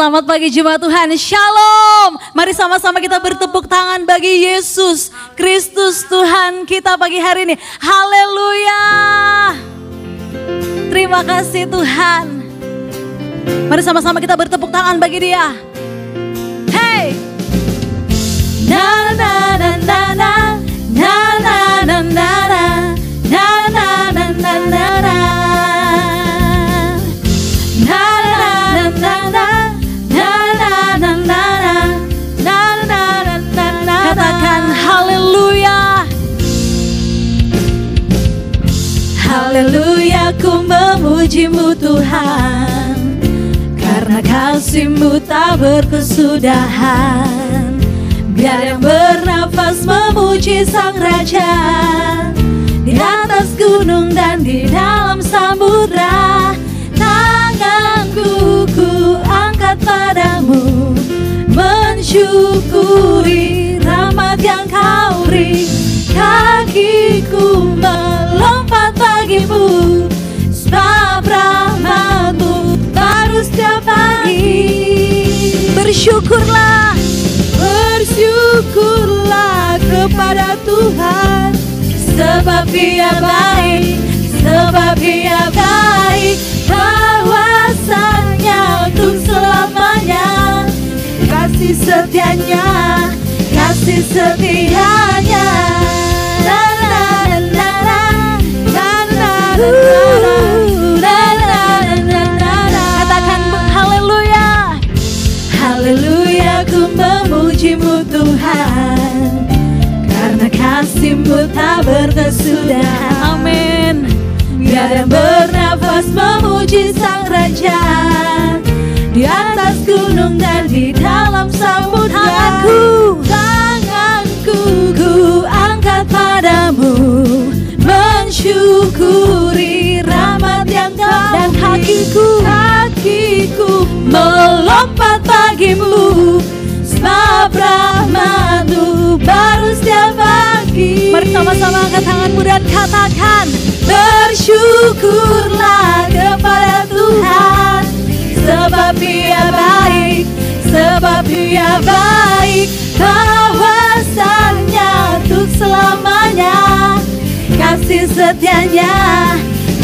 Selamat pagi jemaat Tuhan, Shalom. Mari sama-sama kita bertepuk tangan bagi Yesus Kristus Tuhan kita pagi hari ini. Haleluya. Terima kasih Tuhan. Mari sama-sama kita bertepuk tangan bagi Dia. Hey. Na na na na na na na na na na na na na na na. Katakan haleluya. Haleluya, ku memuji-Mu Tuhan, karena kasih-Mu tak berkesudahan. Biar yang bernafas memuji Sang Raja, di atas gunung dan di dalam samudra. Tanganku ku angkat padamu, mensyukuri rahmat yang Kau beri. Kakiku melompat bagimu, sebab rahmat-Mu baru setiap pagi. Bersyukurlah, bersyukurlah kepada Tuhan, sebab Dia baik, sebab Dia baik. Bahwasanya untuk selamanya, kasih setianya, kasih setianya. La la la la la la la. Katakan haleluya. Haleluya, ku memuji-Mu Tuhan, karena kasih-Mu tak berkesudahan. Amin. Biar yang bernafas memuji Sang Raja, di atas gunung dan di dalam samudra. Tanganku ku angkat padamu, mensyukuri rahmat yang Kau. Dan kakiku melompat bagimu, sebab rahmat-Mu baru setiap pagi. Mari sama-sama angkat tanganmu dan katakan, bersyukurlah kepada Tuhan, sebab Dia baik, sebab Dia baik. Bahwasanya untuk selamanya, kasih setianya,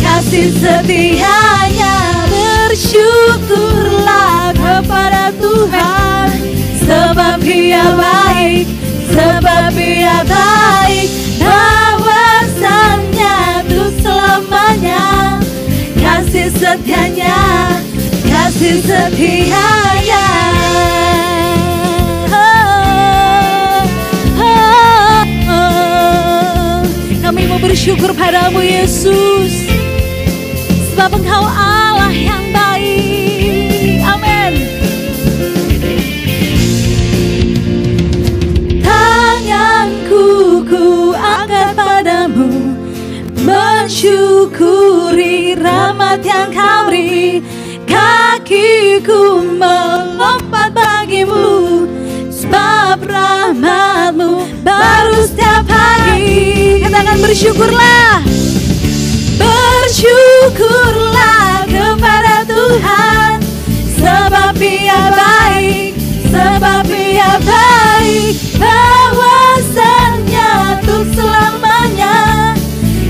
kasih setianya. Bersyukurlah kepada Tuhan, sebab Dia baik, sebab Dia baik. Bahwasanya untuk selamanya, kasih setianya, kasih setianya. Kami mau bersyukur padamu Yesus, sebab Engkau Allah yang baik. Amin. Tanganku ku angkat padamu, mensyukuri rahmat yang Kau beri. Kakiku melompat bagimu, sebab rahmat-Mu baru setiap pagi. Katakan bersyukurlah, bersyukurlah kepada Tuhan, sebab Dia baik, sebab Dia baik. Bahwasanya untuk selamanya,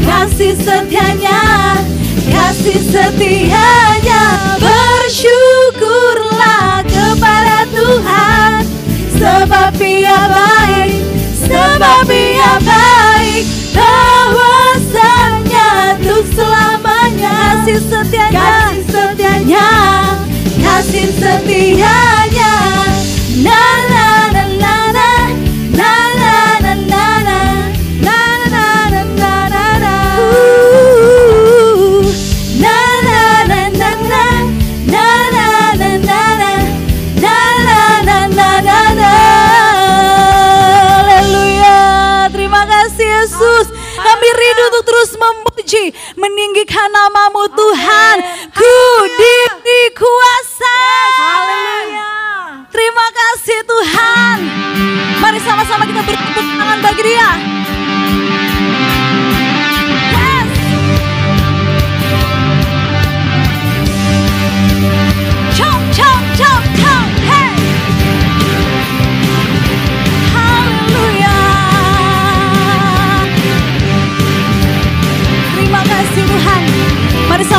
kasih setianya, kasih setianya. Bersyukurlah kepada Tuhan, sebab Dia baik, sebab Dia baik. Bahwasanya untuk selamanya, kasih setianya, kasih setianya, kasih setianya. Na na na na na na na na na na na na na na na. Yesus, kami rindu untuk terus memuji, meninggikan nama-Mu Tuhan. Ku dikuasa. Terima kasih Tuhan. Mari sama-sama kita bertepuk tangan bagi Dia. Yes. Jump, jump, jump, jump.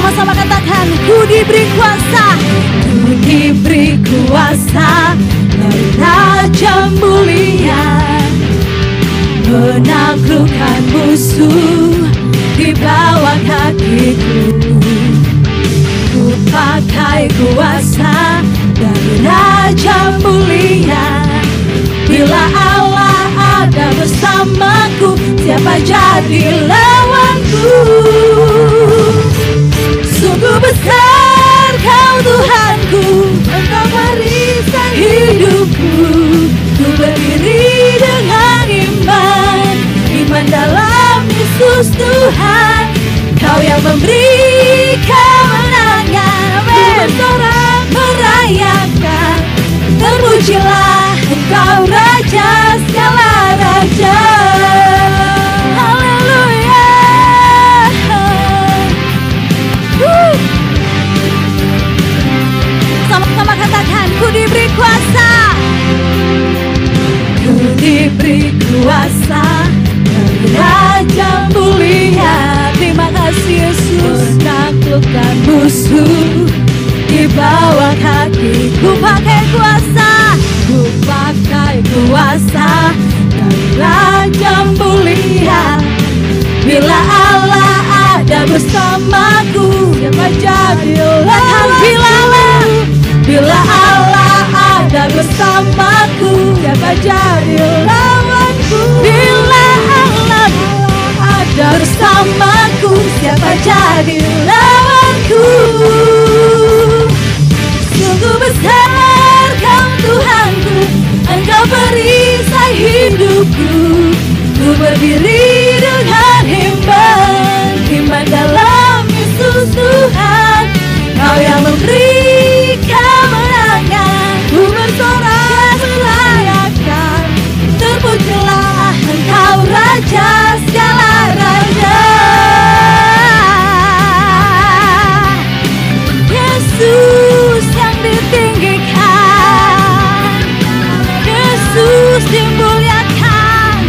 Sama-sama katakan, ku diberi kuasa. Ku diberi kuasa dari Raja mulia, menaklukkan musuh di bawah kakiku. Ku pakai kuasa dari Raja mulia. Bila Allah ada bersamaku, siapa jadi lawanku? Sungguh besar Kau Tuhanku, Engkau perisai hidupku. Ku berdiri dengan iman, iman dalam Yesus Tuhan. Kau yang memberi kemenangan, bersorak merayakan. Terpujilah Engkau Raja segala raja. Haleluya. Sama-sama katakan, ku diberi kuasa. Ku diberi kuasa dari Raja mulia. Terima kasih Yesus, menaklukkan musuh di bawah kaki. Ku pakai kuasa, ku pakai kuasa dari Raja mulia. Bila Allah ada bersamaku, siapa jadi lawanku? Bila Allah ada bersamaku, siapa jadi lawanku? Bila Allah ada bersamaku, siapa jadi lawanku? Sungguh besar Kau Tuhanku, Engkau perisai hidupku. Ku berdiri dengan iman, iman dalam Yesus Tuhan. Kau yang memberi kemenangan, ku bersorak merayakan. Terpujilah Engkau Raja segala raja. Yesus yang ditinggikan, Yesus dimuliakan.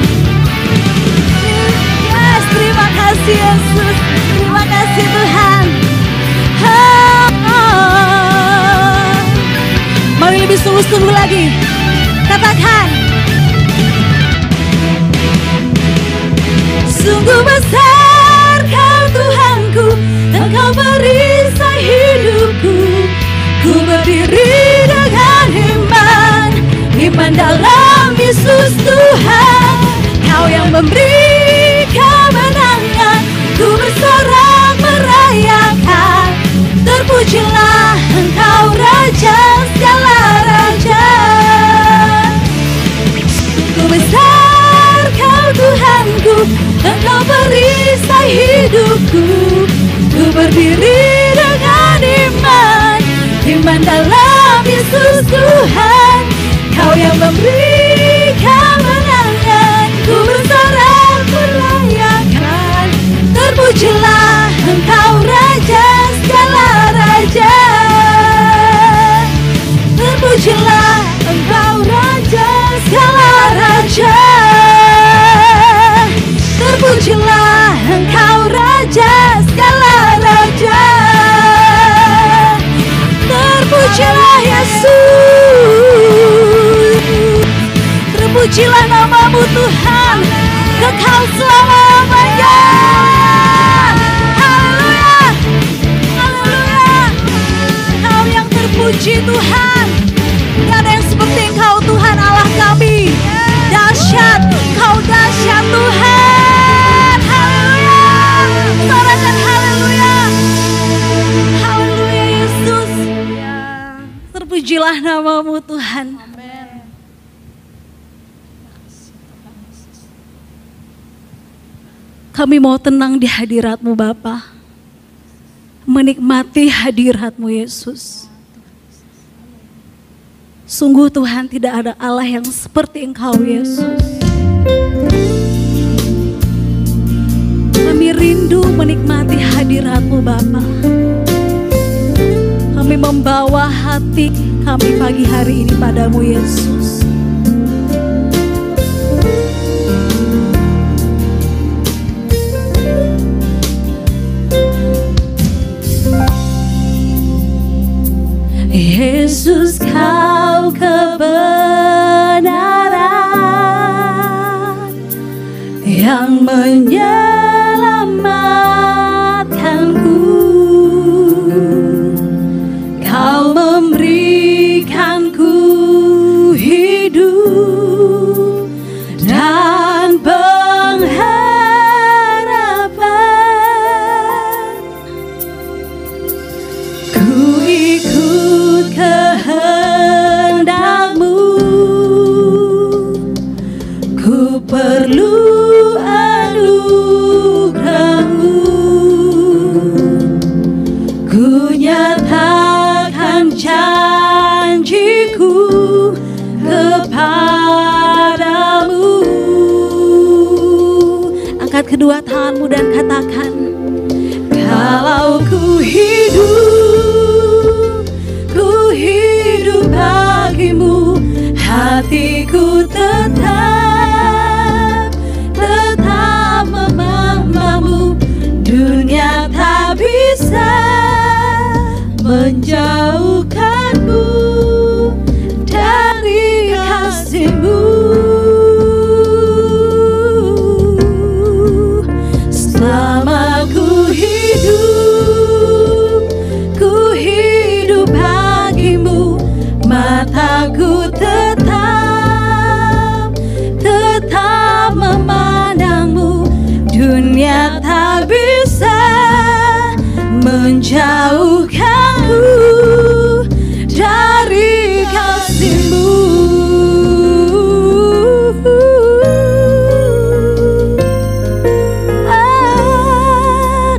Yes, terima kasih Yesus, terima kasih Tuhan. Mari lebih sungguh-sungguh lagi, katakan, sungguh besar Kau Tuhanku, Engkau perisai hidupku. Ku berdiri dengan iman, iman dalam Yesus Tuhan. Kau yang memberi kemenangan, ku bersorak merayakan. Terpujilah Engkau Raja segala raja. Sungguh besar Kau Tuhanku, Engkau perisai hidupku. Ku berdiri dengan iman, iman dalam Yesus Tuhan. Kau yang memberi kemenangan, ku bersorak merayakan. Terpujilah Engkau Raja segala raja. Terpujilah Engkau Raja segala raja. Terpujilah Engkau Raja segala raja. Terpujilah Yesus. Terpujilah nama-Mu Tuhan, kekal selama-lamanya. Haleluya, haleluya. Kau yang terpuji Tuhan, gak ada yang seperti Engkau Tuhan Allah kami. Dahsyat, Kau dahsyat Tuhan. Haleluya, sorakan haleluya. Haleluya Yesus. Terpujilah nama-Mu Tuhan. Kami mau tenang di hadirat-Mu Bapa, menikmati hadirat-Mu Yesus. Sungguh Tuhan, tidak ada Allah yang seperti Engkau Yesus. Kami rindu menikmati hadirat-Mu Bapa. Kami membawa hati kami pagi hari ini padamu Yesus. Yesus kau kebenaran yang menyelamatkanku. Kau memberikanku hidup dan pengharapan. Ku ikut kehendak-Mu, ku perlu anugerah-Mu. Ku nyatakan janjiku kepadamu. Angkat kedua tanganmu dan katakan, kalau ku hidup bagimu, hatiku tetap memambamu. Dunia tak bisa menjauhkanku dari kasih-Mu. Selama ku hidup bagimu, mataku tetap memandangmu. Dunia tak bisa menjauhkanku dari kasih-Mu.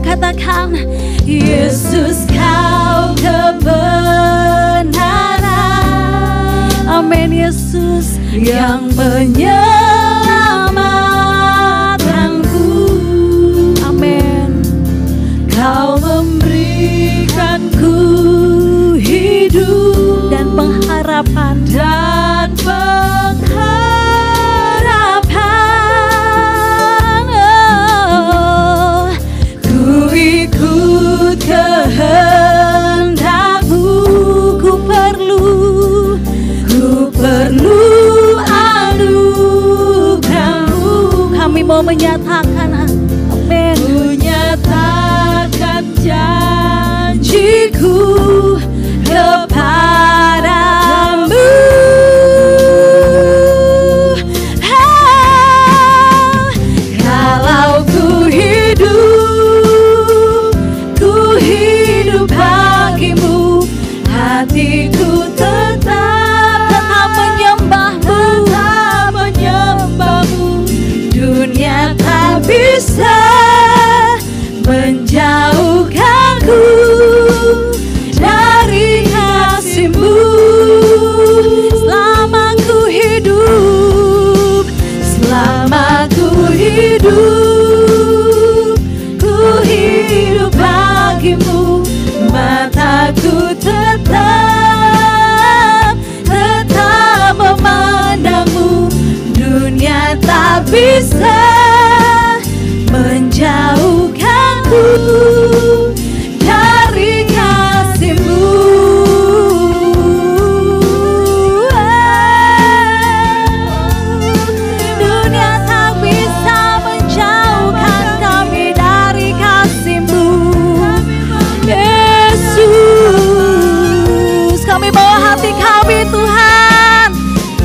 Katakan, Yesus kau kebenaran. Amin. Yesus yang menyelamatkanku. Amin. Kau memberikanku hidup dan pengharapan. Ku ikut kehendak-Mu, ku perlu anugerah-Mu. Kami mau menyatakan, amin. Ku nyatakan janjiku kepadamu. Kalau ku hidup bagimu, hatiku tetap menyembah-Mu. Dunia tak bisa menjauhkanku dari kasih-Mu. Selama ku hidup bagimu, mataku tetap memandangmu. Dunia tak bisa menjauhkanku dari kasih-Mu. Dunia tak bisa menjauhkan kami dari kasih-Mu. Yesus, kami bawa hati kami Tuhan.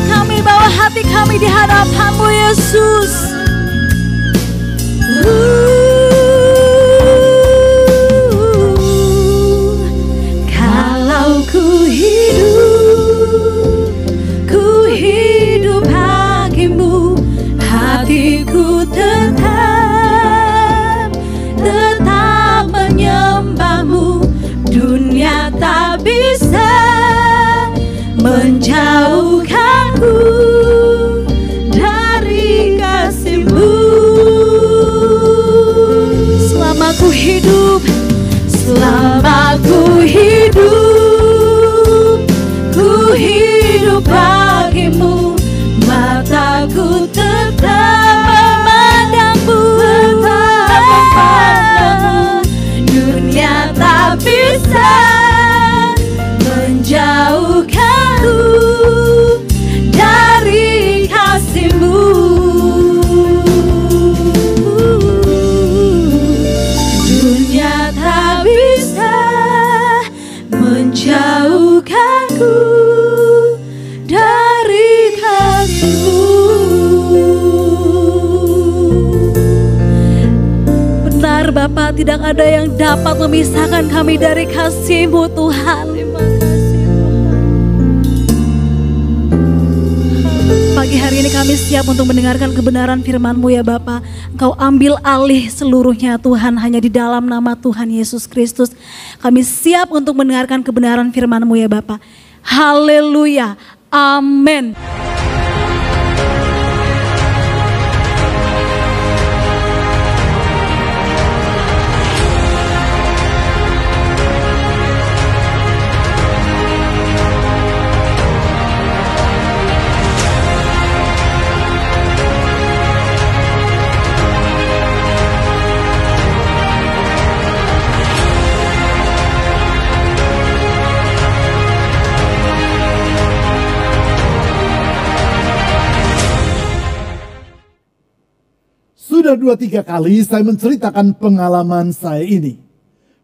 Kami bawa hati kami di hadapan-Mu Yesus. Kalau ku hidup bagimu, hatiku tetap menyembah-Mu. Dunia tak bisa menjauhkanku dari kasih-Mu. Selama ku hidup bagimu, mataku tetap memandang-Mu. Dunia tak bisa menjauh dunia tak bisa menjauhkanku dari kasih-Mu. Benar Bapa, tidak ada yang dapat memisahkan kami dari kasih-Mu Tuhan. Terima kasih Tuhan. Pagi hari ini kami siap untuk mendengarkan kebenaran firman-Mu ya Bapa. Engkau ambil alih seluruhnya Tuhan, hanya di dalam nama Tuhan Yesus Kristus. Kami siap untuk mendengarkan kebenaran firman-Mu ya Bapa. Haleluya. Amin. Sudah 2-3 kali saya menceritakan pengalaman saya ini.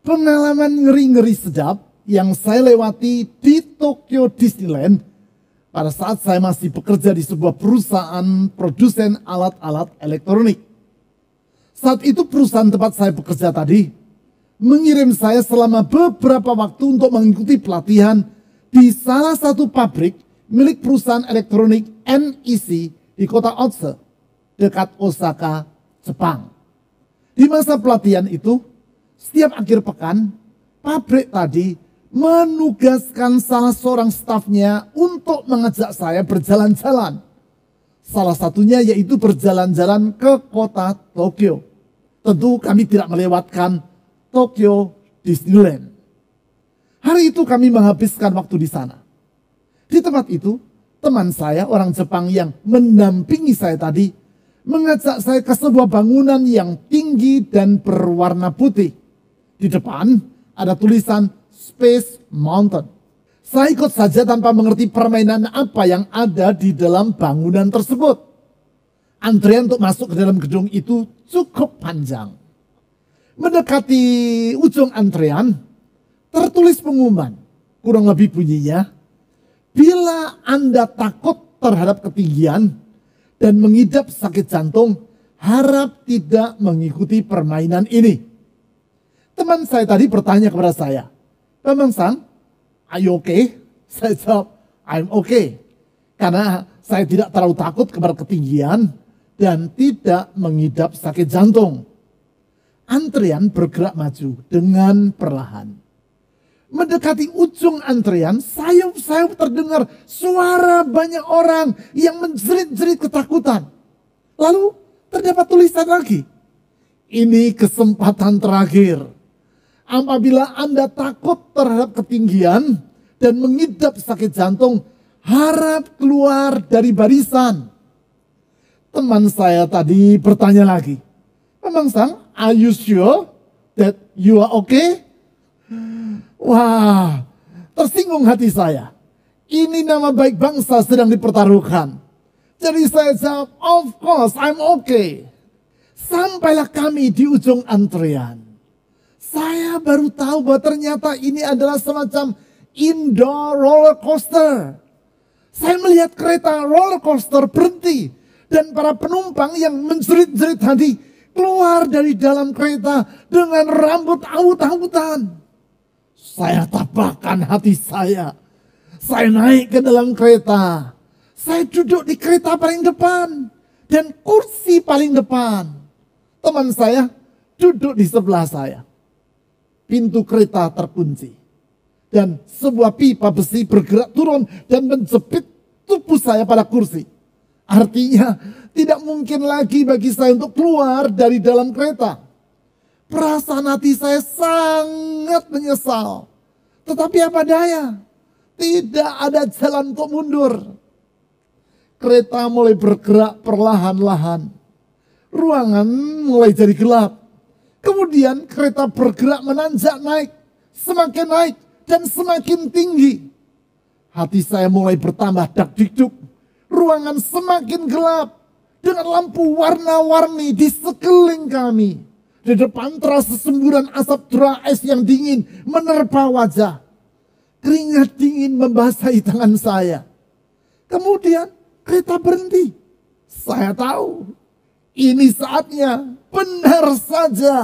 Pengalaman ngeri-ngeri sedap yang saya lewati di Tokyo Disneyland pada saat saya masih bekerja di sebuah perusahaan produsen alat-alat elektronik. Saat itu perusahaan tempat saya bekerja tadi mengirim saya selama beberapa waktu untuk mengikuti pelatihan di salah satu pabrik milik perusahaan elektronik NEC di kota Otsu, dekat Osaka, Jepang. Di masa pelatihan itu, setiap akhir pekan, pabrik tadi menugaskan salah seorang stafnya untuk mengajak saya berjalan-jalan. Salah satunya yaitu berjalan-jalan ke kota Tokyo. Tentu kami tidak melewatkan Tokyo Disneyland. Hari itu kami menghabiskan waktu di sana. Di tempat itu, teman saya orang Jepang yang mendampingi saya tadi mengajak saya ke sebuah bangunan yang tinggi dan berwarna putih. Di depan ada tulisan Space Mountain. Saya ikut saja tanpa mengerti permainan apa yang ada di dalam bangunan tersebut. Antrian untuk masuk ke dalam gedung itu cukup panjang. Mendekati ujung antrian, tertulis pengumuman. Kurang lebih bunyinya, bila Anda takut terhadap ketinggian dan mengidap sakit jantung, harap tidak mengikuti permainan ini. Teman saya tadi bertanya kepada saya, Bambang Sang, are you okay? Saya jawab, I'm okay. Karena saya tidak terlalu takut kepada ketinggian dan tidak mengidap sakit jantung. Antrian bergerak maju dengan perlahan. Mendekati ujung antrian, sayup-sayup terdengar suara banyak orang yang menjerit-jerit ketakutan. Lalu terdapat tulisan lagi. Ini kesempatan terakhir. Apabila Anda takut terhadap ketinggian dan mengidap sakit jantung, harap keluar dari barisan. Teman saya tadi bertanya lagi, Bambang Sang, are you sure that you are okay? Wah, tersinggung hati saya. Ini nama baik bangsa sedang dipertaruhkan. Jadi saya jawab, of course, I'm okay. Sampailah kami di ujung antrian. Saya baru tahu bahwa ternyata ini adalah semacam indoor roller coaster. Saya melihat kereta roller coaster berhenti. Dan para penumpang yang menjerit-jerit tadi keluar dari dalam kereta dengan rambut awut-awutan. Saya tabahkan hati saya. Saya naik ke dalam kereta. Saya duduk di kereta paling depan. Dan kursi paling depan. Teman saya duduk di sebelah saya. Pintu kereta terkunci. Dan sebuah pipa besi bergerak turun dan menjepit tubuh saya pada kursi. Artinya tidak mungkin lagi bagi saya untuk keluar dari dalam kereta. Perasaan hati saya sangat menyesal. Tetapi apa daya? Tidak ada jalan untuk mundur. Kereta mulai bergerak perlahan-lahan. Ruangan mulai jadi gelap. Kemudian kereta bergerak menanjak naik. Semakin naik dan semakin tinggi. Hati saya mulai bertambah dak-dikduk. Ruangan semakin gelap. Dengan lampu warna-warni di sekeliling kami. Di depan terasa semburan asap dera es yang dingin menerpa wajah. Keringat dingin membasahi tangan saya. Kemudian kereta berhenti. Saya tahu ini saatnya. Benar saja.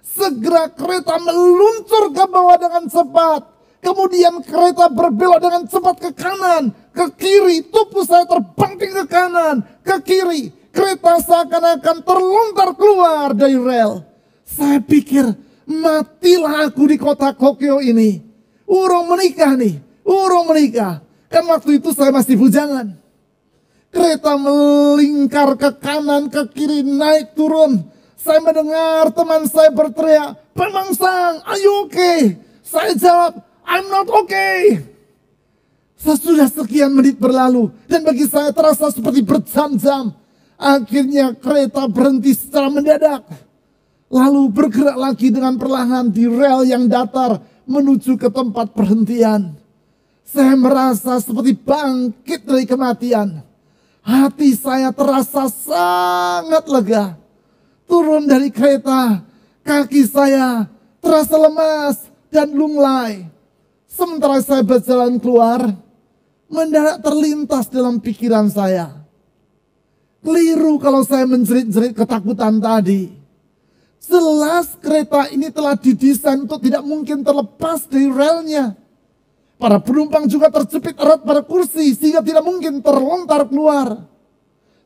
Segera kereta meluncur ke bawah dengan cepat. Kemudian kereta berbelok dengan cepat ke kanan, ke kiri. Tubuh saya terbanting ke kanan, ke kiri. Kereta seakan-akan terlontar keluar dari rel. Saya pikir, matilah aku di kota Tokyo ini. Urung menikah nih, urung menikah. Kan waktu itu saya masih bujangan. Kereta melingkar ke kanan, ke kiri, naik turun. Saya mendengar teman saya berteriak, "Pemangsang, are you okay?" Saya jawab, "I'm not okay." Sesudah sekian menit berlalu, dan bagi saya terasa seperti berjam-jam. Akhirnya kereta berhenti secara mendadak. Lalu bergerak lagi dengan perlahan di rel yang datar menuju ke tempat perhentian. Saya merasa seperti bangkit dari kematian. Hati saya terasa sangat lega. Turun dari kereta, kaki saya terasa lemas dan lunglai. Sementara saya berjalan keluar, mendadak terlintas dalam pikiran saya. Keliru kalau saya menjerit-jerit ketakutan tadi. Jelas kereta ini telah didesain untuk tidak mungkin terlepas dari relnya. Para penumpang juga terjepit erat pada kursi sehingga tidak mungkin terlontar keluar.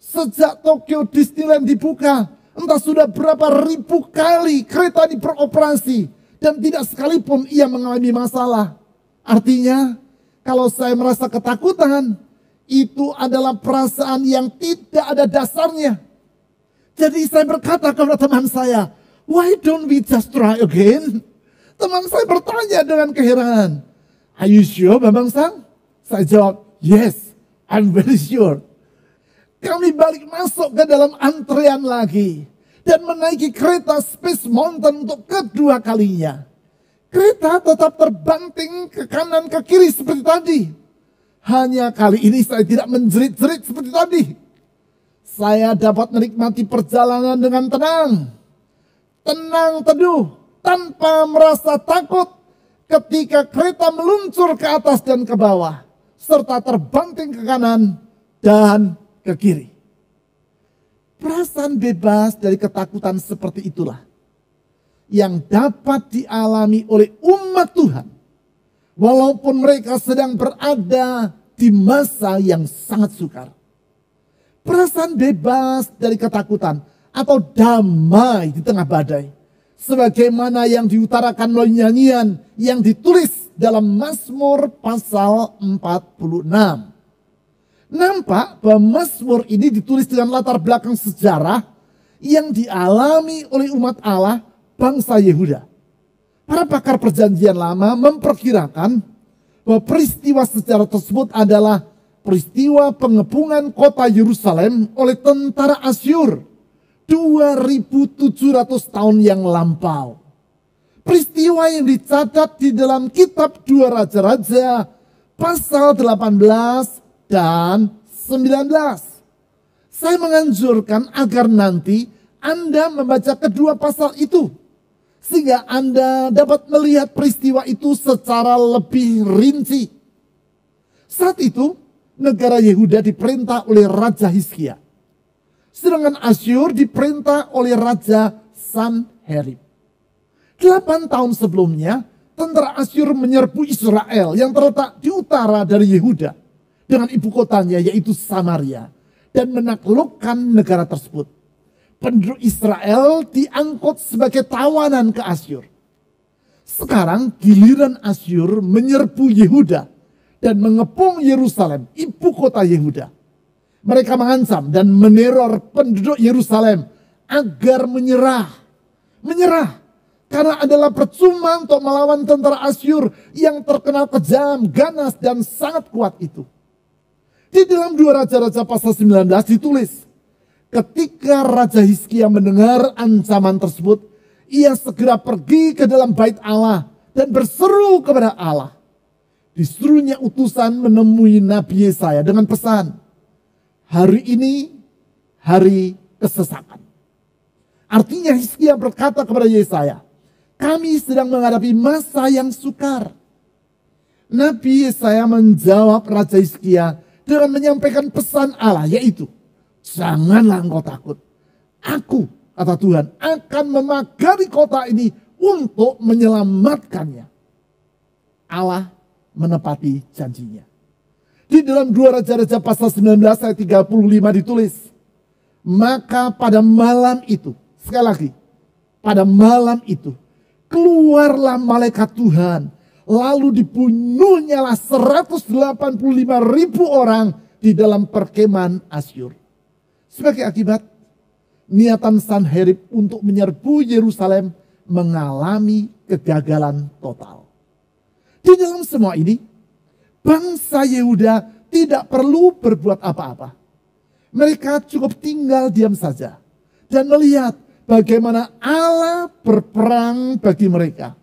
Sejak Tokyo Disneyland dibuka, entah sudah berapa ribu kali kereta ini beroperasi dan tidak sekalipun ia mengalami masalah. Artinya, kalau saya merasa ketakutan, itu adalah perasaan yang tidak ada dasarnya. Jadi saya berkata kepada teman saya, "Why don't we just try again?" Teman saya bertanya dengan keheranan, "Are you sure, Bambang Sang?" Saya jawab, "Yes, I'm very sure." Kami balik masuk ke dalam antrean lagi dan menaiki kereta Space Mountain untuk kedua kalinya. Kereta tetap terbanting ke kanan ke kiri seperti tadi. Hanya kali ini saya tidak menjerit-jerit seperti tadi. Saya dapat menikmati perjalanan dengan tenang. Tenang teduh tanpa merasa takut ketika kereta meluncur ke atas dan ke bawah. Serta terbanting ke kanan dan ke kiri. Perasaan bebas dari ketakutan seperti itulah yang dapat dialami oleh umat Tuhan. Walaupun mereka sedang berada di masa yang sangat sukar. Perasaan bebas dari ketakutan atau damai di tengah badai. Sebagaimana yang diutarakan melalui nyanyian yang ditulis dalam Mazmur pasal 46. Nampak bahwa Mazmur ini ditulis dengan latar belakang sejarah yang dialami oleh umat Allah bangsa Yehuda. Para pakar perjanjian lama memperkirakan bahwa peristiwa sejarah tersebut adalah peristiwa pengepungan kota Yerusalem oleh tentara Asyur 2700 tahun yang lampau. Peristiwa yang dicatat di dalam kitab 2 Raja-Raja pasal 18 dan 19. Saya menganjurkan agar nanti Anda membaca kedua pasal itu, sehingga Anda dapat melihat peristiwa itu secara lebih rinci. Saat itu, negara Yehuda diperintah oleh Raja Hizkia. Sedangkan Asyur diperintah oleh Raja Sanherib. 8 tahun sebelumnya, tentara Asyur menyerbu Israel yang terletak di utara dari Yehuda dengan ibu kotanya yaitu Samaria dan menaklukkan negara tersebut. Penduduk Israel diangkut sebagai tawanan ke Asyur. Sekarang giliran Asyur menyerbu Yehuda dan mengepung Yerusalem, ibu kota Yehuda. Mereka mengancam dan meneror penduduk Yerusalem agar menyerah. Menyerah karena adalah percuma untuk melawan tentara Asyur yang terkenal kejam, ganas dan sangat kuat itu. Di dalam 2 Raja-Raja pasal 19 ditulis, ketika Raja Hizkia mendengar ancaman tersebut, ia segera pergi ke dalam bait Allah dan berseru kepada Allah. Disuruhnya utusan menemui Nabi Yesaya dengan pesan, hari ini hari kesesakan. Artinya Hizkia berkata kepada Yesaya, kami sedang menghadapi masa yang sukar. Nabi Yesaya menjawab Raja Hizkia dengan menyampaikan pesan Allah, yaitu, janganlah engkau takut. Aku, kata Tuhan, akan memagari kota ini untuk menyelamatkannya. Allah menepati janjinya. Di dalam 2 Raja-Raja pasal 19 ayat 35 ditulis, maka pada malam itu, sekali lagi, pada malam itu, keluarlah malaikat Tuhan, lalu dibunuhnyalah 185.000 orang di dalam perkemahan Asyur. Sebagai akibat, niatan Sanherib untuk menyerbu Yerusalem mengalami kegagalan total. Di dalam semua ini, bangsa Yehuda tidak perlu berbuat apa-apa. Mereka cukup tinggal diam saja dan melihat bagaimana Allah berperang bagi mereka.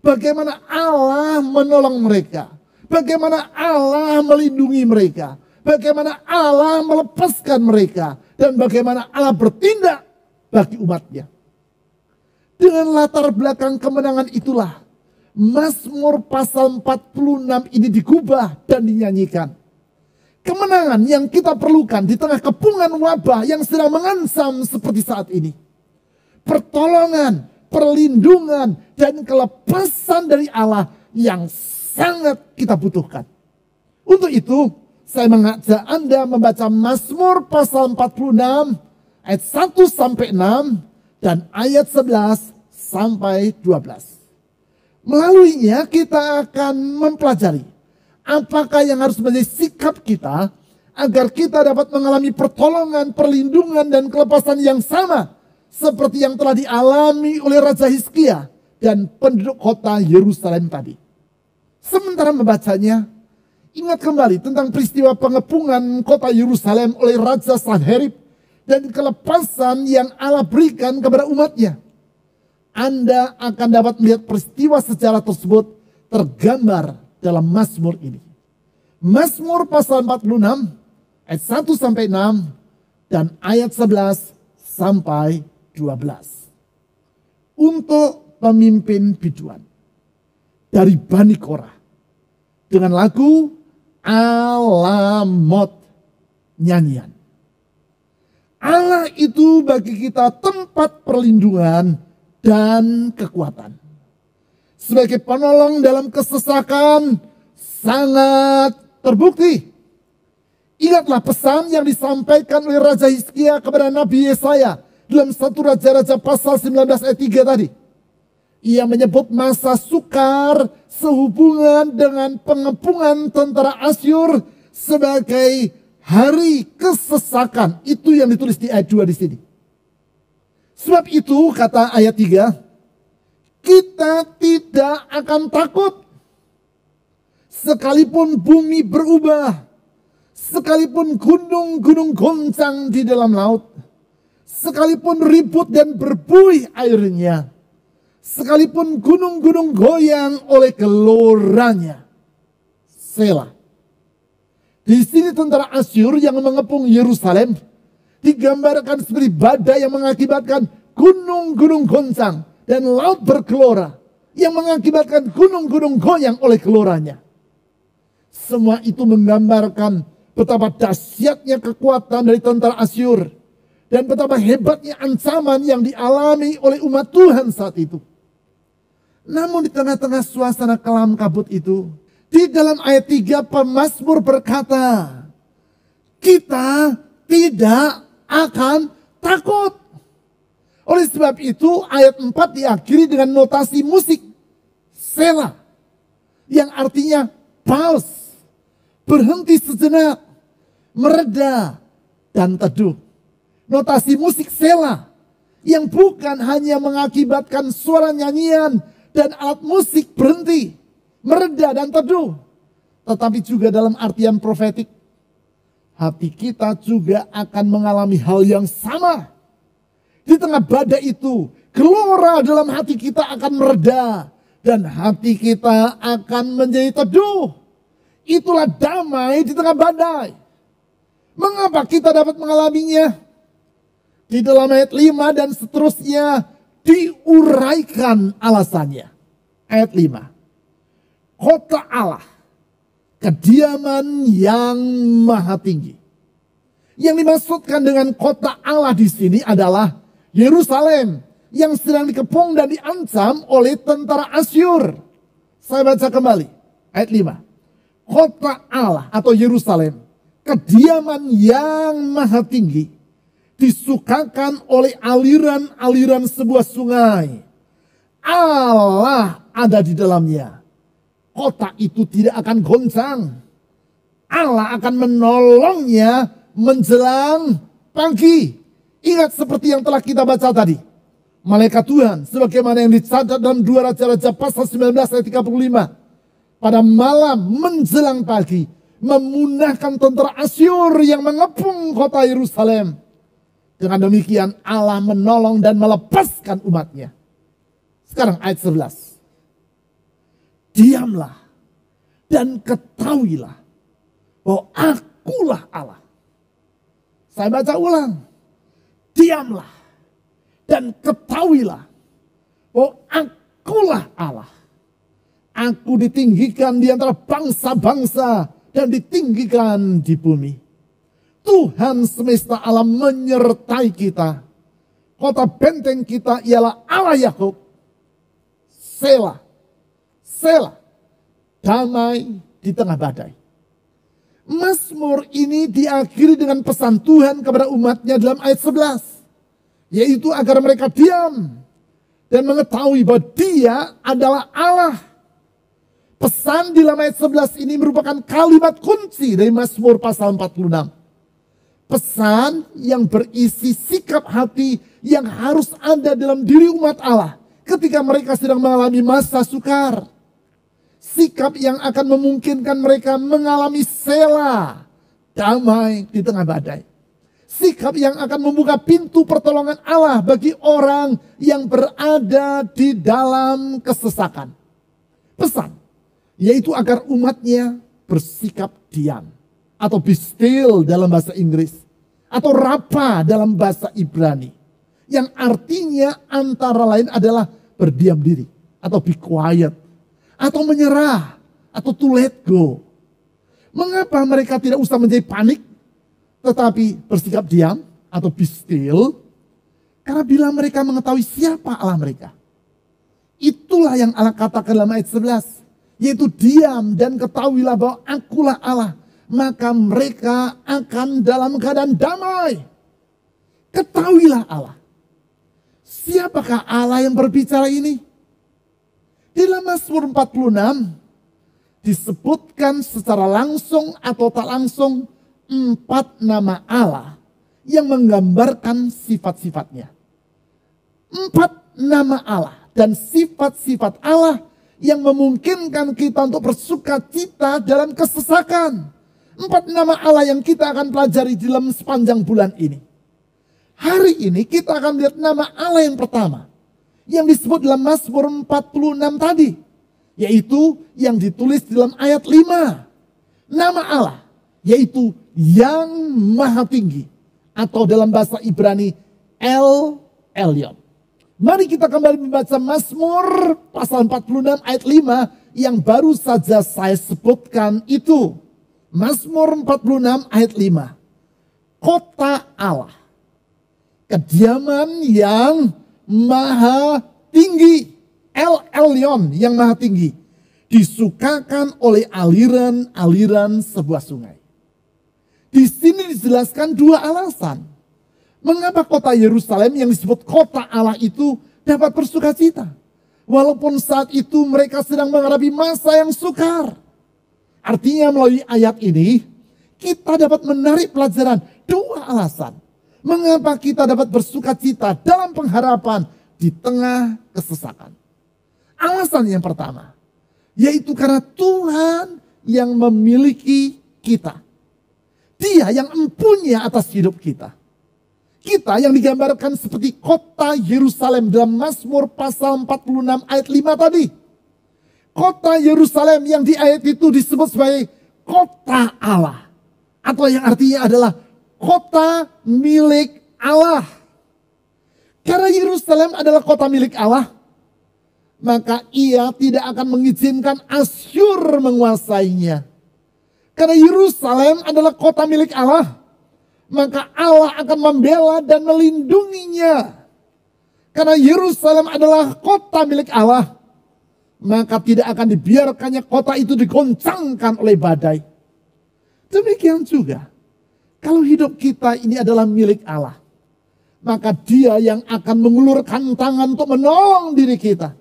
Bagaimana Allah menolong mereka. Bagaimana Allah melindungi mereka. Bagaimana Allah melepaskan mereka. Dan bagaimana Allah bertindak bagi umatnya. Dengan latar belakang kemenangan itulah Mazmur pasal 46 ini digubah dan dinyanyikan. Kemenangan yang kita perlukan di tengah kepungan wabah yang sedang mengancam seperti saat ini. Pertolongan, perlindungan, dan kelepasan dari Allah yang sangat kita butuhkan. Untuk itu, saya mengajak Anda membaca Mazmur pasal 46 ayat 1 sampai 6 dan ayat 11 sampai 12. Melaluinya kita akan mempelajari apakah yang harus menjadi sikap kita agar kita dapat mengalami pertolongan, perlindungan, dan kelepasan yang sama seperti yang telah dialami oleh Raja Hizkia dan penduduk kota Yerusalem tadi. Sementara membacanya, ingat kembali tentang peristiwa pengepungan kota Yerusalem oleh Raja Sanherib dan kelepasan yang Allah berikan kepada umatnya. Anda akan dapat melihat peristiwa sejarah tersebut tergambar dalam Mazmur ini. Mazmur pasal 46 ayat 1 sampai 6 dan ayat 11 sampai 12. Untuk pemimpin biduan dari Bani Korah dengan lagu Alamot nyanyian. Allah itu bagi kita tempat perlindungan dan kekuatan. Sebagai penolong dalam kesesakan sangat terbukti. Ingatlah pesan yang disampaikan oleh Raja Hizkia kepada Nabi Yesaya dalam 1 Raja-Raja pasal 19 ayat 3 tadi. Ia menyebut masa sukar sehubungan dengan pengepungan tentara Asyur sebagai hari kesesakan. Itu yang ditulis di ayat 2 di sini. Sebab itu kata ayat 3, kita tidak akan takut. Sekalipun bumi berubah, sekalipun gunung-gunung goncang di dalam laut, sekalipun ribut dan berbuih airnya, sekalipun gunung-gunung goyang oleh geloranya. Selah. Di sini tentara Asyur yang mengepung Yerusalem digambarkan seperti badai yang mengakibatkan gunung-gunung goncang dan laut bergelora yang mengakibatkan gunung-gunung goyang oleh geloranya. Semua itu menggambarkan betapa dahsyatnya kekuatan dari tentara Asyur dan betapa hebatnya ancaman yang dialami oleh umat Tuhan saat itu. Namun di tengah-tengah suasana kelam kabut itu, di dalam ayat 3 pemazmur berkata, kita tidak akan takut. Oleh sebab itu ayat 4 diakhiri dengan notasi musik Selah yang artinya pause, berhenti sejenak, mereda dan teduh. Notasi musik Selah yang bukan hanya mengakibatkan suara nyanyian dan alat musik berhenti, mereda dan teduh, tetapi juga dalam artian profetik. Hati kita juga akan mengalami hal yang sama. Di tengah badai itu, gelora dalam hati kita akan mereda. Dan hati kita akan menjadi teduh. Itulah damai di tengah badai. Mengapa kita dapat mengalaminya? Di dalam ayat 5 dan seterusnya diuraikan alasannya. Ayat 5. Kota Allah, kediaman yang maha tinggi. Yang dimaksudkan dengan kota Allah di sini adalah Yerusalem yang sedang dikepung dan diancam oleh tentara Asyur. Saya baca kembali ayat 5. Kota Allah atau Yerusalem, kediaman yang maha tinggi, disukakan oleh aliran-aliran sebuah sungai. Allah ada di dalamnya. Kota itu tidak akan goncang. Allah akan menolongnya menjelang pagi. Ingat seperti yang telah kita baca tadi. Malaikat Tuhan sebagaimana yang dicatat dalam 2 Raja-Raja pasal 19 ayat 35. Pada malam menjelang pagi memunahkan tentara Asyur yang mengepung kota Yerusalem. Dengan demikian Allah menolong dan melepaskan umatnya. Sekarang ayat 11. Diamlah dan ketahuilah bahwa akulah Allah. Saya baca ulang. Diamlah dan ketahuilah bahwa akulah Allah. Aku ditinggikan di antara bangsa-bangsa dan ditinggikan di bumi. Tuhan semesta alam menyertai kita. Kota benteng kita ialah Allah Yakub. Selah, Selah, damai di tengah badai. Mazmur ini diakhiri dengan pesan Tuhan kepada umatnya dalam ayat 11. Yaitu agar mereka diam dan mengetahui bahwa Dia adalah Allah. Pesan di dalam ayat 11 ini merupakan kalimat kunci dari Mazmur pasal 46. Pesan yang berisi sikap hati yang harus ada dalam diri umat Allah ketika mereka sedang mengalami masa sukar. Sikap yang akan memungkinkan mereka mengalami selah, damai di tengah badai. Sikap yang akan membuka pintu pertolongan Allah bagi orang yang berada di dalam kesesakan. Pesan yaitu agar umatnya bersikap diam. Atau be still dalam bahasa Inggris. Atau rapa dalam bahasa Ibrani. Yang artinya antara lain adalah berdiam diri. Atau be quiet. Atau menyerah. Atau to let go. Mengapa mereka tidak usah menjadi panik. Tetapi bersikap diam. Atau be still. Karena bila mereka mengetahui siapa Allah mereka. Itulah yang Allah katakan dalam ayat 11. Yaitu diam dan ketahuilah bahwa akulah Allah. Maka mereka akan dalam keadaan damai. Ketahuilah Allah. Siapakah Allah yang berbicara ini? Di dalam Mazmur 46 disebutkan secara langsung atau tak langsung 4 nama Allah yang menggambarkan sifat-sifatnya. 4 nama Allah dan sifat-sifat Allah yang memungkinkan kita untuk bersuka cita dalam kesesakan. 4 nama Allah yang kita akan pelajari dalam sepanjang bulan ini. Hari ini kita akan lihat nama Allah yang pertama. Yang disebut dalam Mazmur 46 tadi. Yaitu yang ditulis dalam ayat 5. Nama Allah yaitu yang maha tinggi. Atau dalam bahasa Ibrani El Elyon. Mari kita kembali membaca Mazmur pasal 46 ayat 5 yang baru saja saya sebutkan itu. Mazmur 46 ayat 5. Kota Allah, kediaman yang maha tinggi. El Elyon yang maha tinggi. Disukakan oleh aliran-aliran sebuah sungai. Di sini dijelaskan 2 alasan. Mengapa kota Yerusalem yang disebut kota Allah itu dapat bersuka cita? Walaupun saat itu mereka sedang menghadapi masa yang sukar. Artinya melalui ayat ini kita dapat menarik pelajaran 2 alasan. Mengapa kita dapat bersuka cita dalam pengharapan di tengah kesesakan. Alasan yang pertama. Yaitu karena Tuhan yang memiliki kita. Dia yang empunya atas hidup kita. Kita yang digambarkan seperti kota Yerusalem dalam Mazmur pasal 46 ayat 5 tadi. Kota Yerusalem yang di ayat itu disebut sebagai kota Allah. Atau yang artinya adalah kota milik Allah. Karena Yerusalem adalah kota milik Allah, maka ia tidak akan mengizinkan Asyur menguasainya. Karena Yerusalem adalah kota milik Allah, maka Allah akan membela dan melindunginya. Karena Yerusalem adalah kota milik Allah, maka tidak akan dibiarkannya kota itu digoncangkan oleh badai. Demikian juga, kalau hidup kita ini adalah milik Allah, maka Dia yang akan mengulurkan tangan untuk menolong diri kita.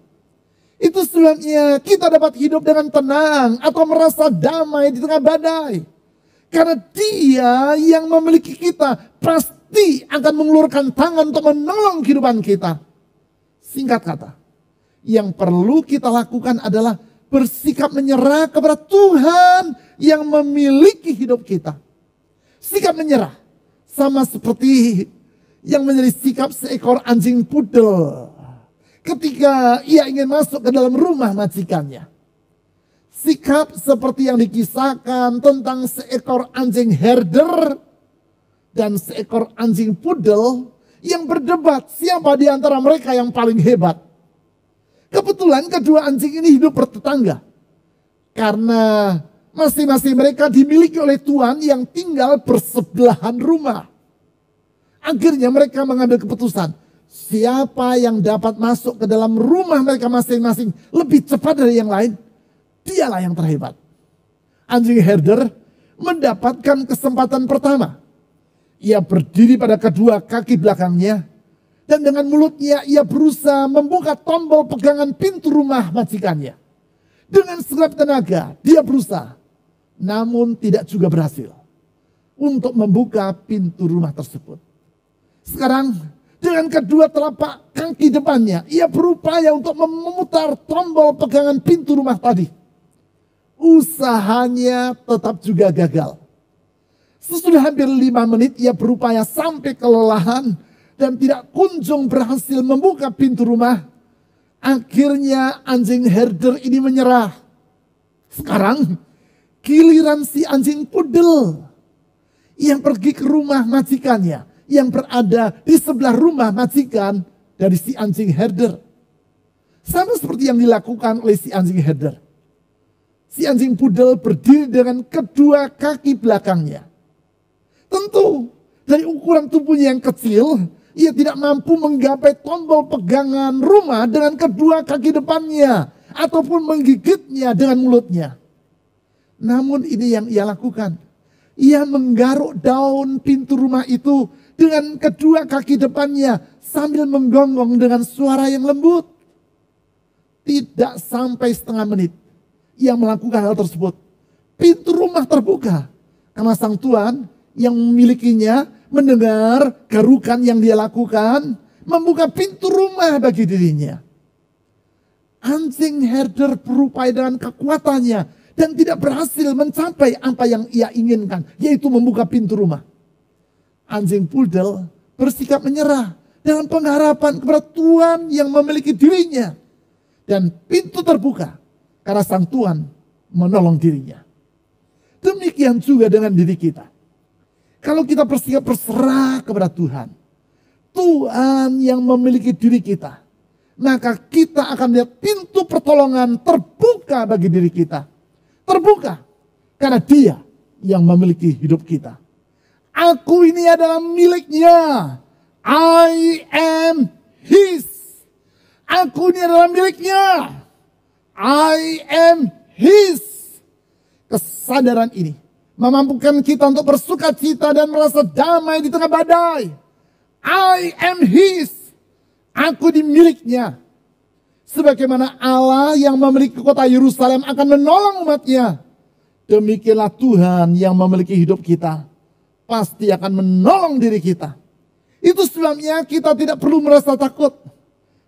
Itu sebabnya kita dapat hidup dengan tenang atau merasa damai di tengah badai. Karena Dia yang memiliki kita pasti akan mengulurkan tangan untuk menolong kehidupan kita. Singkat kata, yang perlu kita lakukan adalah bersikap menyerah kepada Tuhan yang memiliki hidup kita. Sikap menyerah sama seperti yang menjadi sikap seekor anjing pudel ketika ia ingin masuk ke dalam rumah majikannya. Sikap seperti yang dikisahkan tentang seekor anjing herder dan seekor anjing pudel yang berdebat siapa di antara mereka yang paling hebat. Kebetulan kedua anjing ini hidup bertetangga. Karena masing-masing mereka dimiliki oleh tuan yang tinggal bersebelahan rumah. Akhirnya mereka mengambil keputusan, siapa yang dapat masuk ke dalam rumah mereka masing-masing lebih cepat dari yang lain, dialah yang terhebat. Anjing herder mendapatkan kesempatan pertama. Ia berdiri pada kedua kaki belakangnya, dan dengan mulutnya ia berusaha membuka tombol pegangan pintu rumah majikannya. Dengan segala tenaga dia berusaha, namun tidak juga berhasil untuk membuka pintu rumah tersebut. Sekarang dengan kedua telapak kaki depannya, ia berupaya untuk memutar tombol pegangan pintu rumah tadi. Usahanya tetap juga gagal. Sesudah hampir 5 menit ia berupaya sampai kelelahan dan tidak kunjung berhasil membuka pintu rumah. Akhirnya anjing herder ini menyerah. Sekarang giliran si anjing pudel yang pergi ke rumah majikannya, yang berada di sebelah rumah majikan dari si anjing herder. Sama seperti yang dilakukan oleh si anjing herder. Si anjing pudel berdiri dengan kedua kaki belakangnya. Tentu dari ukuran tubuhnya yang kecil, ia tidak mampu menggapai tombol pegangan rumah dengan kedua kaki depannya, ataupun menggigitnya dengan mulutnya. Namun ini yang ia lakukan. Ia menggaruk daun pintu rumah itu dengan kedua kaki depannya sambil menggonggong dengan suara yang lembut. Tidak sampai setengah menit ia melakukan hal tersebut. Pintu rumah terbuka karena sang tuan yang memilikinya mendengar garukan yang dia lakukan, membuka pintu rumah bagi dirinya. Anjing herder berupaya dengan kekuatannya dan tidak berhasil mencapai apa yang ia inginkan, yaitu membuka pintu rumah. Anjing pudel bersikap menyerah dalam pengharapan kepada Tuhan yang memiliki dirinya. Dan pintu terbuka karena sang Tuhan menolong dirinya. Demikian juga dengan diri kita. Kalau kita bersikap berserah kepada Tuhan, Tuhan yang memiliki diri kita, maka kita akan lihat pintu pertolongan terbuka bagi diri kita. Terbuka karena Dia yang memiliki hidup kita. Aku ini adalah miliknya. I am His. Aku ini adalah miliknya. I am His. Kesadaran ini memampukan kita untuk bersuka cita dan merasa damai di tengah badai. I am His. Aku dimiliknya. Sebagaimana Allah yang memiliki kota Yerusalem akan menolong umatnya, demikianlah Tuhan yang memiliki hidup kita pasti akan menolong diri kita. Itu sebabnya kita tidak perlu merasa takut,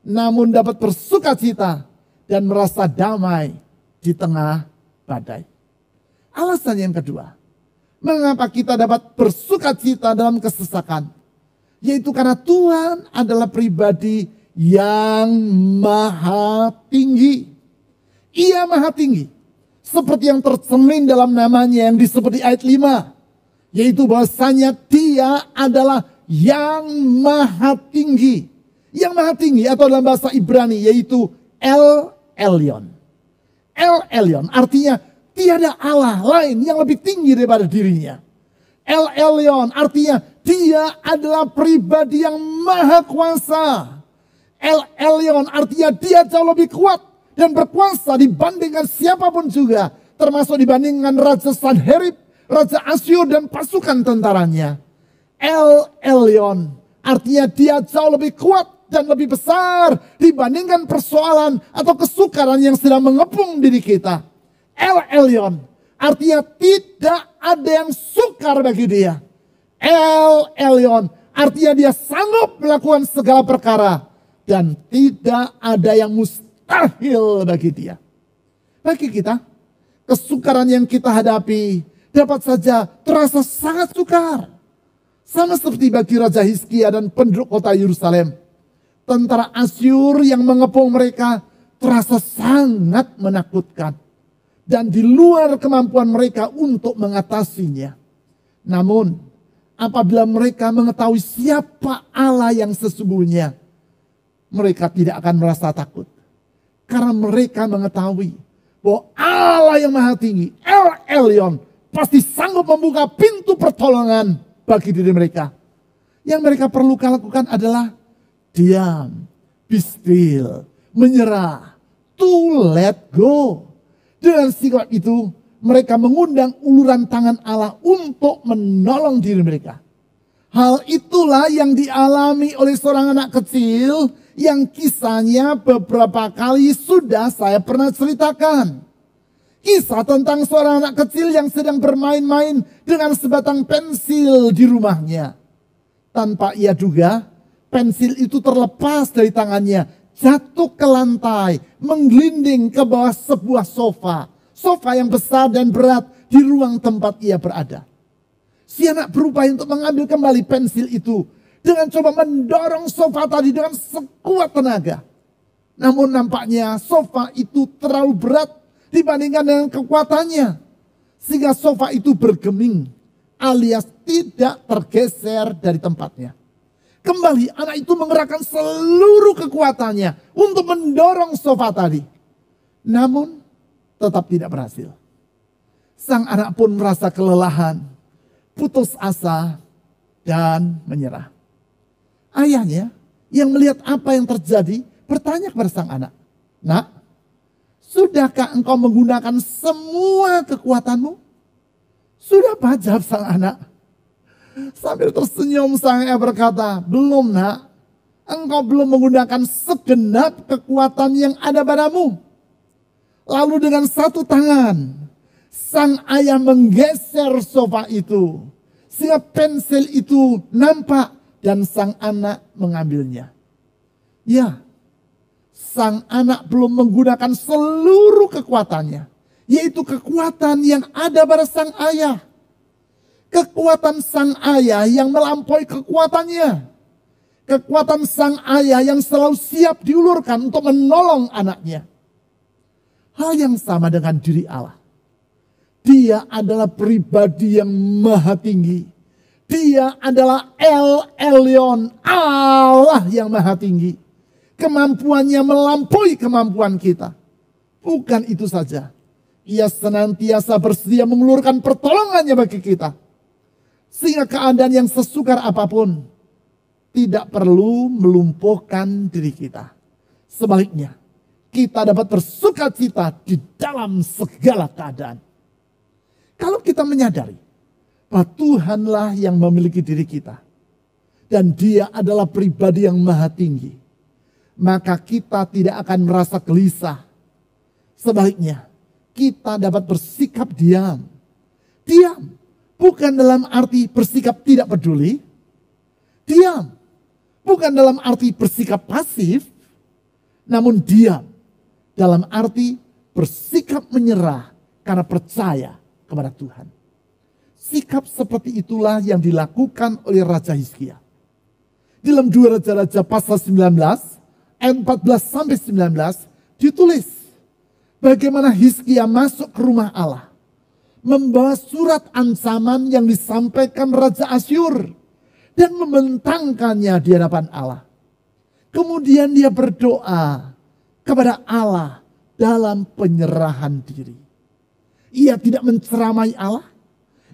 namun dapat bersuka cita dan merasa damai di tengah badai. Alasan yang kedua, mengapa kita dapat bersuka cita dalam kesesakan, yaitu karena Tuhan adalah pribadi yang maha tinggi. Ia maha tinggi, seperti yang tercermin dalam namanya yang disebut di ayat 5. Yaitu bahwasanya Dia adalah yang maha tinggi. yang maha tinggi, atau dalam bahasa Ibrani yaitu El Elyon. El Elyon artinya tiada Allah lain yang lebih tinggi daripada dirinya. El Elyon artinya dia adalah pribadi yang maha kuasa. El Elyon artinya dia jauh lebih kuat dan berkuasa dibandingkan siapapun juga. Termasuk dibandingkan Raja Sanherib, Raja Asyur dan pasukan tentaranya. El Elyon artinya dia jauh lebih kuat dan lebih besar dibandingkan persoalan atau kesukaran yang sedang mengepung diri kita. El Elyon artinya tidak ada yang sukar bagi dia. El Elyon artinya dia sanggup melakukan segala perkara dan tidak ada yang mustahil bagi dia. Bagi kita, kesukaran yang kita hadapi dapat saja terasa sangat sukar. Sama seperti bagi Raja Hizkia dan penduduk kota Yerusalem. Tentara Asyur yang mengepung mereka terasa sangat menakutkan. Dan di luar kemampuan mereka untuk mengatasinya. Namun, apabila mereka mengetahui siapa Allah yang sesungguhnya, mereka tidak akan merasa takut. Karena mereka mengetahui bahwa Allah yang maha tinggi, El Elyon, pasti sanggup membuka pintu pertolongan bagi diri mereka. Yang mereka perlu lakukan adalah diam, be still, menyerah, to let go. Dengan sikap itu, mereka mengundang uluran tangan Allah untuk menolong diri mereka. Hal itulah yang dialami oleh seorang anak kecil yang kisahnya beberapa kali sudah saya pernah ceritakan. Kisah tentang seorang anak kecil yang sedang bermain-main dengan sebatang pensil di rumahnya. Tanpa ia duga, pensil itu terlepas dari tangannya, jatuh ke lantai, menggelinding ke bawah sebuah sofa. Sofa yang besar dan berat di ruang tempat ia berada. Si anak berupaya untuk mengambil kembali pensil itu dengan coba mendorong sofa tadi dengan sekuat tenaga. Namun nampaknya sofa itu terlalu berat dibandingkan dengan kekuatannya. Sehingga sofa itu bergeming alias tidak tergeser dari tempatnya. Kembali anak itu mengerahkan seluruh kekuatannya untuk mendorong sofa tadi. Namun tetap tidak berhasil. Sang anak pun merasa kelelahan, putus asa, dan menyerah. Ayahnya yang melihat apa yang terjadi bertanya kepada sang anak, "Nak, sudahkah engkau menggunakan semua kekuatanmu?" "Sudah Pak," jawab sang anak. Sambil tersenyum sang ayah berkata, "Belum nak, engkau belum menggunakan segenap kekuatan yang ada padamu." Lalu dengan satu tangan, sang ayah menggeser sofa itu. Sehingga pensil itu nampak dan sang anak mengambilnya. Ya, sang anak belum menggunakan seluruh kekuatannya. Yaitu kekuatan yang ada pada sang ayah. Kekuatan sang ayah yang melampaui kekuatannya. Kekuatan sang ayah yang selalu siap diulurkan untuk menolong anaknya. Hal yang sama dengan diri Allah. Dia adalah pribadi yang maha tinggi. Dia adalah El Elyon, Allah yang maha tinggi. Kemampuannya melampaui kemampuan kita. Bukan itu saja. Ia senantiasa bersedia mengulurkan pertolongannya bagi kita. Sehingga keadaan yang sesukar apapun tidak perlu melumpuhkan diri kita. Sebaliknya, kita dapat bersukacita di dalam segala keadaan. Kalau kita menyadari bahwa Tuhanlah yang memiliki diri kita. Dan dia adalah pribadi yang maha tinggi. Maka kita tidak akan merasa gelisah. Sebaliknya, kita dapat bersikap diam. Diam. Bukan dalam arti bersikap tidak peduli. Diam. Bukan dalam arti bersikap pasif. Namun diam. Dalam arti bersikap menyerah karena percaya kepada Tuhan. Sikap seperti itulah yang dilakukan oleh Raja Hizkia. Dalam 2 Raja-Raja pasal 19, ayat 14 sampai 19 ditulis bagaimana Hizkia masuk ke rumah Allah. Membawa surat ancaman yang disampaikan Raja Asyur dan membentangkannya di hadapan Allah. Kemudian dia berdoa kepada Allah dalam penyerahan diri. Ia tidak menceramai Allah.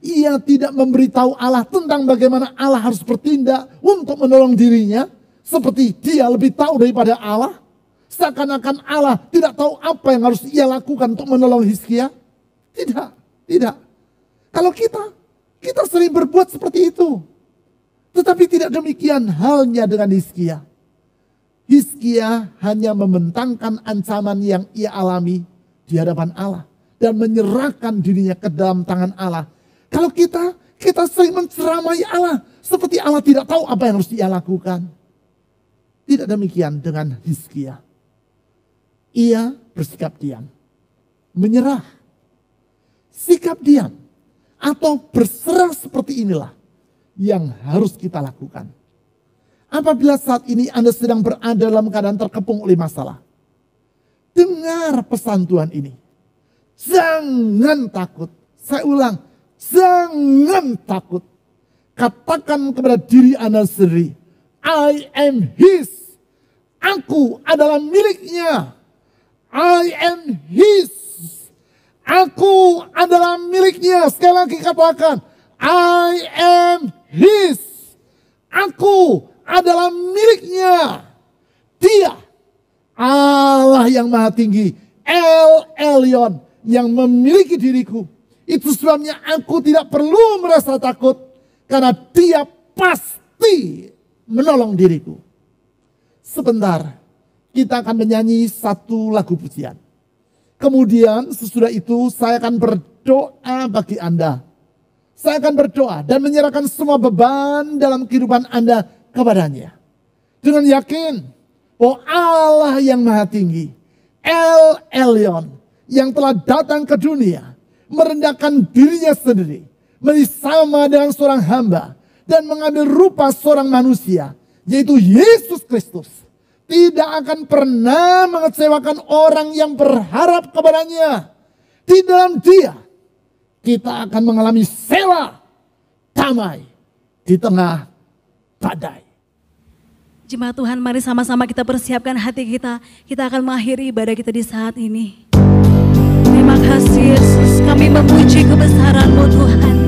Ia tidak memberitahu Allah tentang bagaimana Allah harus bertindak untuk menolong dirinya. Seperti dia lebih tahu daripada Allah. Seakan-akan Allah tidak tahu apa yang harus ia lakukan untuk menolong Hizkia. Tidak, tidak. Kalau kita sering berbuat seperti itu. Tetapi tidak demikian halnya dengan Hizkia. Hizkia hanya membentangkan ancaman yang ia alami di hadapan Allah. Dan menyerahkan dirinya ke dalam tangan Allah. Kalau kita sering menceramai Allah. Seperti Allah tidak tahu apa yang harus ia lakukan. Tidak demikian dengan Hizkia. Ia bersikap diam. Menyerah. Sikap diam. Atau berserah seperti inilah yang harus kita lakukan. Apabila saat ini Anda sedang berada dalam keadaan terkepung oleh masalah. Dengar pesan Tuhan ini. Jangan takut. Saya ulang. Jangan takut. Katakan kepada diri Anda sendiri. I am His. Aku adalah miliknya. I am His. Aku adalah miliknya. Sekali lagi katakan. I am His. Aku adalah miliknya. Dia. Allah yang maha tinggi. El Elyon. Yang memiliki diriku. Itu sebabnya aku tidak perlu merasa takut. Karena dia pasti menolong diriku. Sebentar. Kita akan menyanyi satu lagu pujian. Kemudian sesudah itu saya akan berdoa bagi Anda. Saya akan berdoa dan menyerahkan semua beban dalam kehidupan Anda kepadanya. Dengan yakin bahwa Allah yang maha tinggi. El Elyon. Yang telah datang ke dunia. Merendahkan dirinya sendiri. Bersama dengan seorang hamba. Dan mengambil rupa seorang manusia. Yaitu Yesus Kristus. Tidak akan pernah mengecewakan orang yang berharap kepadanya. Di dalam dia. Kita akan mengalami sela. Damai. Di tengah badai. Jemaat Tuhan, mari sama-sama kita persiapkan hati kita. Kita akan mengakhiri ibadah kita di saat ini. Terima kasih Yesus, kami memuji kebesaran-Mu Tuhan.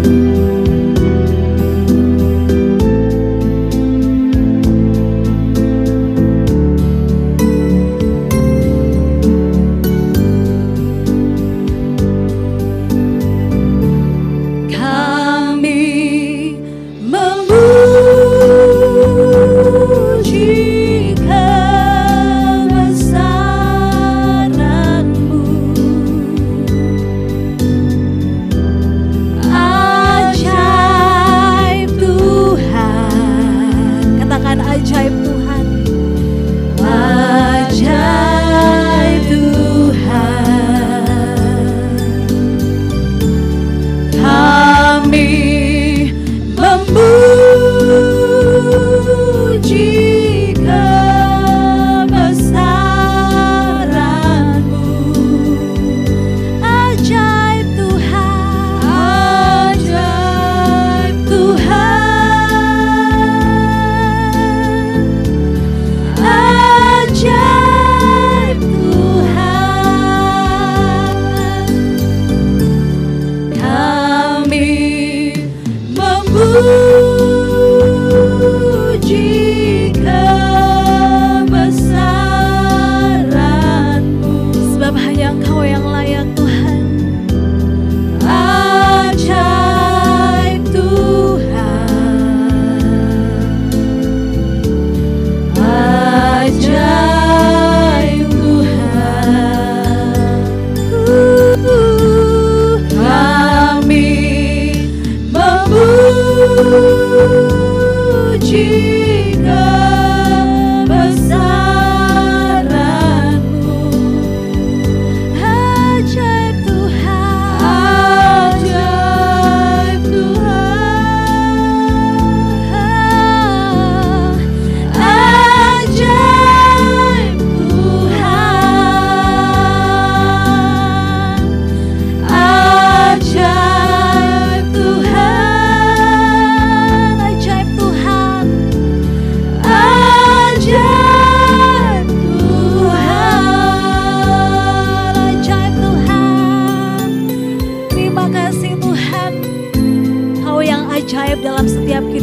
Ajaib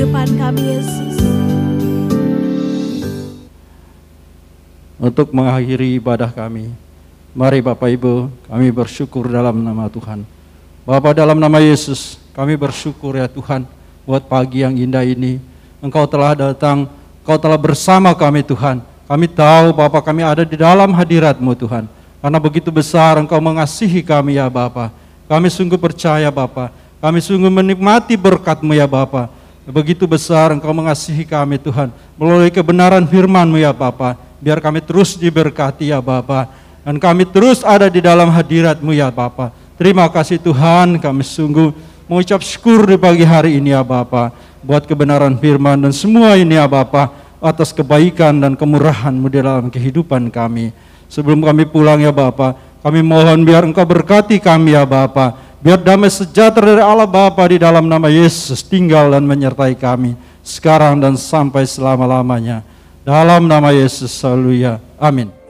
kehidupan kami, Yesus. Untuk mengakhiri ibadah kami, mari Bapak Ibu, kami bersyukur dalam nama Tuhan. Bapa, dalam nama Yesus, kami bersyukur ya Tuhan, buat pagi yang indah ini. Engkau telah datang, Engkau telah bersama kami Tuhan. Kami tahu Bapa, kami ada di dalam hadirat-Mu Tuhan. Karena begitu besar Engkau mengasihi kami ya Bapa. Kami sungguh percaya Bapa, kami sungguh menikmati berkat-Mu ya Bapa. Begitu besar Engkau mengasihi kami Tuhan, melalui kebenaran firman-Mu ya Bapa. Biar kami terus diberkati ya Bapa, dan kami terus ada di dalam hadirat-Mu ya Bapa. Terima kasih Tuhan, kami sungguh mengucap syukur di pagi hari ini ya Bapa, buat kebenaran firman dan semua ini ya Bapa, atas kebaikan dan kemurahan-Mu di dalam kehidupan kami. Sebelum kami pulang ya Bapa, kami mohon biar Engkau berkati kami ya Bapa, biar damai sejahtera dari Allah Bapa di dalam nama Yesus tinggal dan menyertai kami sekarang dan sampai selama-lamanya. Dalam nama Yesus, haleluya, amin.